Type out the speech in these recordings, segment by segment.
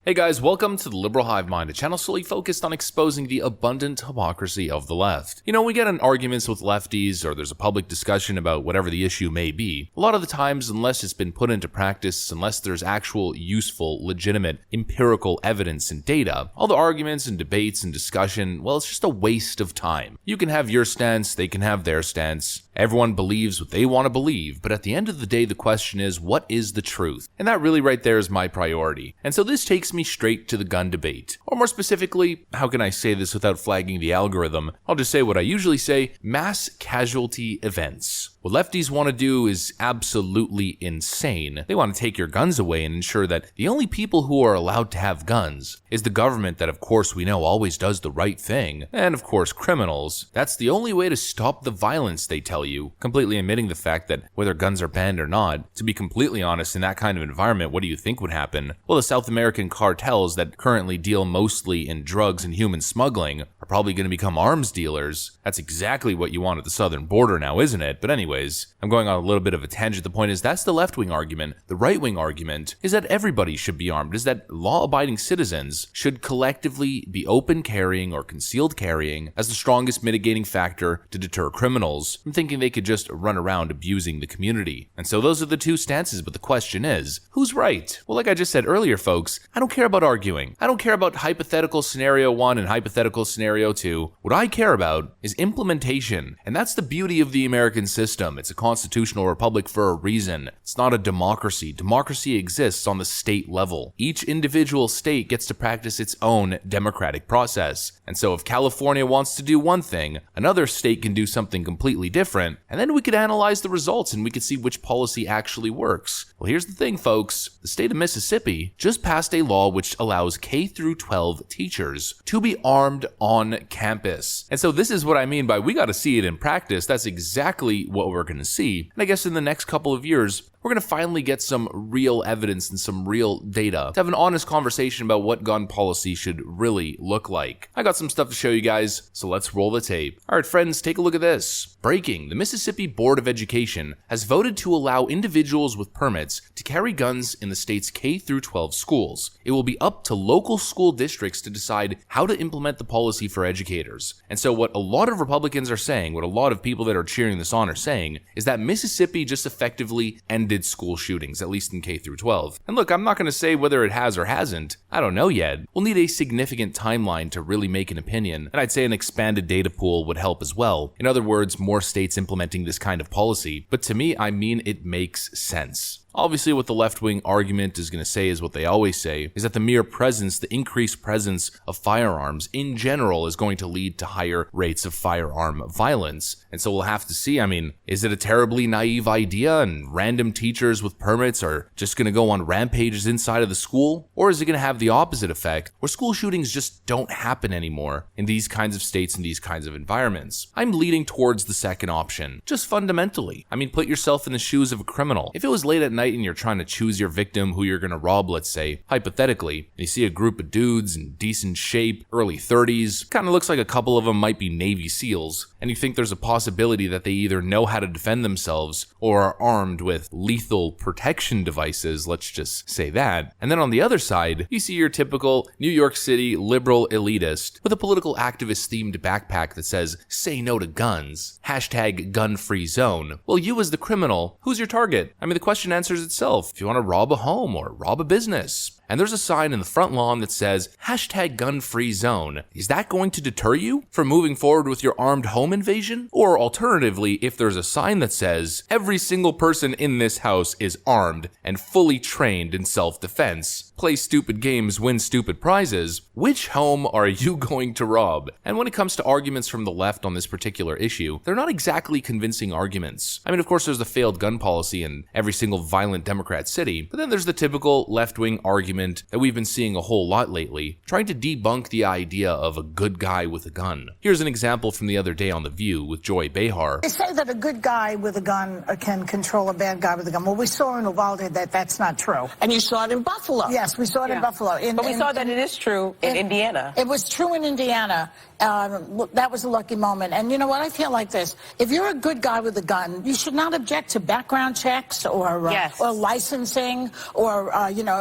Hey guys, welcome to the Liberal Hive Mind, a channel solely focused on exposing the abundant hypocrisy of the left. You know, we get in arguments with lefties, or there's a public discussion about whatever the issue may be. A lot of the times, unless it's been put into practice, unless there's actual, useful, legitimate, empirical evidence and data, all the arguments and debates and discussion, well, it's just a waste of time. You can have your stance, they can have their stance. Everyone believes what they want to believe, but at the end of the day, the question is, what is the truth? And that really right there is my priority. And so this takes me straight to the gun debate. Or more specifically, how can I say this without flagging the algorithm? I'll just say what I usually say, mass casualty events. What lefties want to do is absolutely insane. They want to take your guns away and ensure that the only people who are allowed to have guns is the government that, of course, we know always does the right thing, and of course criminals. That's the only way to stop the violence, they tell you, completely omitting the fact that whether guns are banned or not, to be completely honest, in that kind of environment, what do you think would happen? Well, the South American cartels that currently deal mostly in drugs and human smuggling are probably going to become arms dealers. That's exactly what you want at the southern border now, isn't it? But anyways, I'm going on a little bit of a tangent. The point is, that's the left-wing argument. The right-wing argument is that everybody should be armed, is that law-abiding citizens should collectively be open carrying or concealed carrying as the strongest mitigating factor to deter criminals from thinking they could just run around abusing the community. And so those are the two stances, but the question is, who's right? Well, like I just said earlier, folks, I don't care about arguing. I don't care about hypothetical scenario 1 and hypothetical scenario 2. What I care about is implementation, and that's the beauty of the American system. It's a constitutional republic for a reason. It's not a democracy. Democracy exists on the state level. Each individual state gets to practice its own democratic process. And so if California wants to do one thing, another state can do something completely different, and then we could analyze the results and we could see which policy actually works. Well, here's the thing, folks. The state of Mississippi just passed a law which allows K through 12 teachers to be armed on campus. And so this is what I mean by we got to see it in practice. That's exactly what we're going to see. And I guess in the next couple of years, we're going to finally get some real evidence and some real data to have an honest conversation about what gun policy should really look like. I got some stuff to show you guys, so let's roll the tape. All right, friends, take a look at this. Breaking: the Mississippi Board of Education has voted to allow individuals with permits to carry guns in the state's K through 12 schools. It will be up to local school districts to decide how to implement the policy for educators. And so what a lot of Republicans are saying, what a lot of people that are cheering this on are saying, is that Mississippi just effectively ended school shootings, at least in K through 12. And look, I'm not going to say whether it has or hasn't. I don't know yet. We'll need a significant timeline to really make an opinion, and I'd say an expanded data pool would help as well. In other words, more states implementing this kind of policy. But to me, I mean it makes sense. Obviously, what the left-wing argument is going to say is what they always say, is that the mere presence, the increased presence of firearms in general is going to lead to higher rates of firearm violence. And so we'll have to see, I mean, is it a terribly naive idea and random teachers with permits are just going to go on rampages inside of the school? Or is it going to have the opposite effect, where school shootings just don't happen anymore in these kinds of states and these kinds of environments? I'm leaning towards the second option, just fundamentally. I mean, put yourself in the shoes of a criminal. If it was late at night and you're trying to choose your victim who you're going to rob, let's say, hypothetically, and you see a group of dudes in decent shape, early 30s, kind of looks like a couple of them might be Navy SEALs, and you think there's a possibility that they either know how to defend themselves or are armed with lethal protection devices, let's just say that. And then on the other side, you see your typical New York City liberal elitist with a political activist themed backpack that says, "Say no to guns, hashtag gun-free zone." Well, you as the criminal, who's your target? I mean, the question answers itself. If you want to rob a home or rob a business, and there's a sign in the front lawn that says hashtag gun-free zone, is that going to deter you from moving forward with your armed home invasion? Or alternatively, if there's a sign that says every single person in this house is armed and fully trained in self-defense, play stupid games, win stupid prizes, which home are you going to rob? And when it comes to arguments from the left on this particular issue, they're not exactly convincing arguments. I mean, of course, there's the failed gun policy in every single violent Democrat city, but then there's the typical left-wing argument that we've been seeing a whole lot lately, trying to debunk the idea of a good guy with a gun. Here's an example from the other day on The View with Joy Behar. They say that a good guy with a gun can control a bad guy with a gun. Well, we saw in Uvalde that that's not true. And you saw it in Buffalo. Yes, we saw it in Buffalo. But we saw that it is true in Indiana. It was true in Indiana. That was a lucky moment. And you know what? I feel like this. If you're a good guy with a gun, you should not object to background checks or licensing or,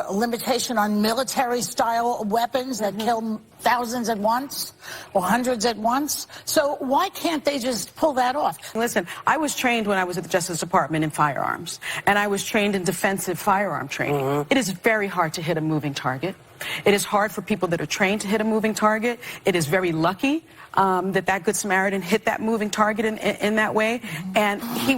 limitations prohibition on military-style weapons that kill thousands at once or hundreds at once. So why can't they just pull that off? Listen, I was trained when I was at the Justice Department in firearms, and I was trained in defensive firearm training. It is very hard to hit a moving target. It is hard for people that are trained to hit a moving target. It is very lucky that Good Samaritan hit that moving target in that way. And he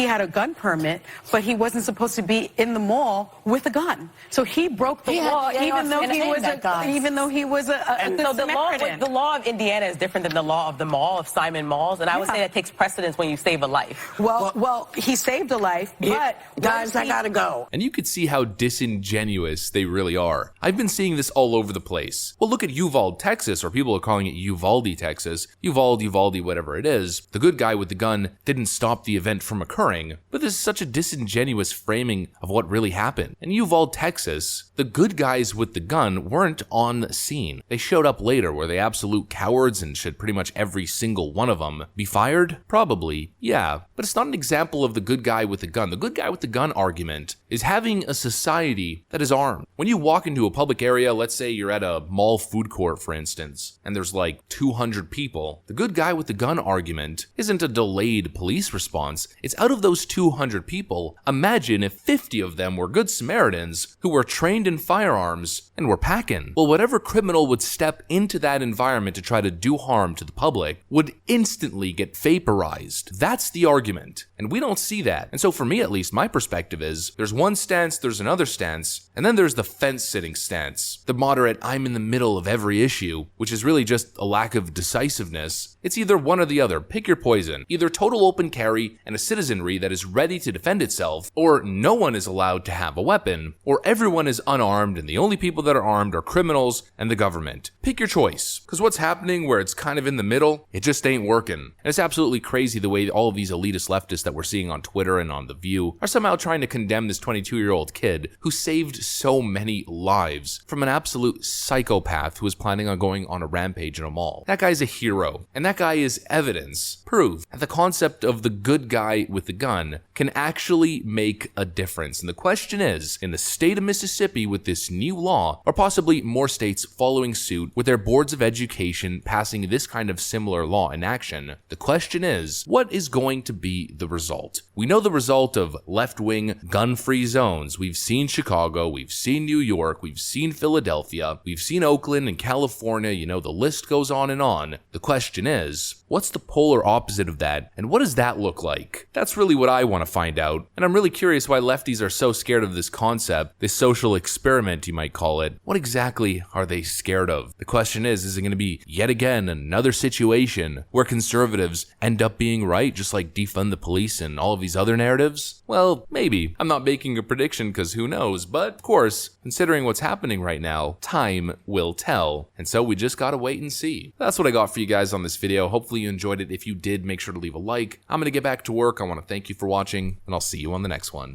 had a gun permit, but he wasn't supposed to be in the mall with a gun. So he broke the law, even though he was a Good Samaritan. The law of Indiana is different than the law of the mall, of Simon Malls, and I would say that takes precedence when you save a life. Well, he saved a life, but guys, I gotta go. And you could see how disingenuous they really are. I've been seeing this all over the place. Well, look at Uvalde, Texas, or people are calling it Uvalde, Texas. Uvalde, whatever it is. The good guy with the gun didn't stop the event from occurring, but this is such a disingenuous framing of what really happened. In Uvalde, Texas, the good guys with the gun weren't on the scene. They showed up later. Were they absolute cowards, and should pretty much every single one of them be fired? Probably, yeah. But it's not an example of the good guy with the gun. The good guy with the gun argument is having a society that is armed. When you walk into a public area, let's say you're at a mall food court, for instance, and there's like 200 people, the good guy with the gun argument isn't a delayed police response. It's out of those 200 people, imagine if 50 of them were Good Samaritans who were trained in firearms and were packing. Well, whatever criminal would step into that environment to try to do harm to the public would instantly get vaporized. That's the argument, and we don't see that. And so for me, at least, my perspective is there's one stance, there's another stance, and then there's the fence-sitting stance. The moderate, I'm in the middle of every issue, which is really just a lack of decisiveness. It's either one or the other. Pick your poison. Either total open carry and a citizenry that is ready to defend itself, or no one is allowed to have a weapon, or everyone is unarmed and the only people that are armed are criminals and the government. Pick your choice, because what's happening where it's kind of in the middle, it just ain't working. And it's absolutely crazy the way all of these elitist leftists that we're seeing on Twitter and on The View are somehow trying to condemn this 22-year-old kid who saved so many lives from an absolute psychopath who was planning on going on a rampage in a mall. That guy's a hero, and that guy is evidence, proof that the concept of the good guy with the gun can actually make a difference. And the question is, in the state of Mississippi with this new law, or possibly more states following suit with their boards of education passing this kind of similar law in action, the question is, what is going to be the result? We know the result of left-wing gun-free zones. We've seen Chicago, we've seen New York, we've seen Philadelphia, we've seen Oakland and California, the list goes on and on. The question is, what's the polar opposite of that, and what does that look like? That's really what I want to find out, and I'm really curious why lefties are so scared of this concept, this social experiment you might call it. What exactly are they scared of? The question is it going to be yet again another situation where conservatives end up being right, just like defund the police and all of these other narratives? Well, maybe. I'm not making a prediction because who knows, but of course, considering what's happening right now, time will tell, and so we just gotta wait and see. That's what I got for you guys on this video. Hopefully you enjoyed it. If you did, make sure to leave a like. I'm gonna get back to work. I want to thank you for watching, and I'll see you on the next one.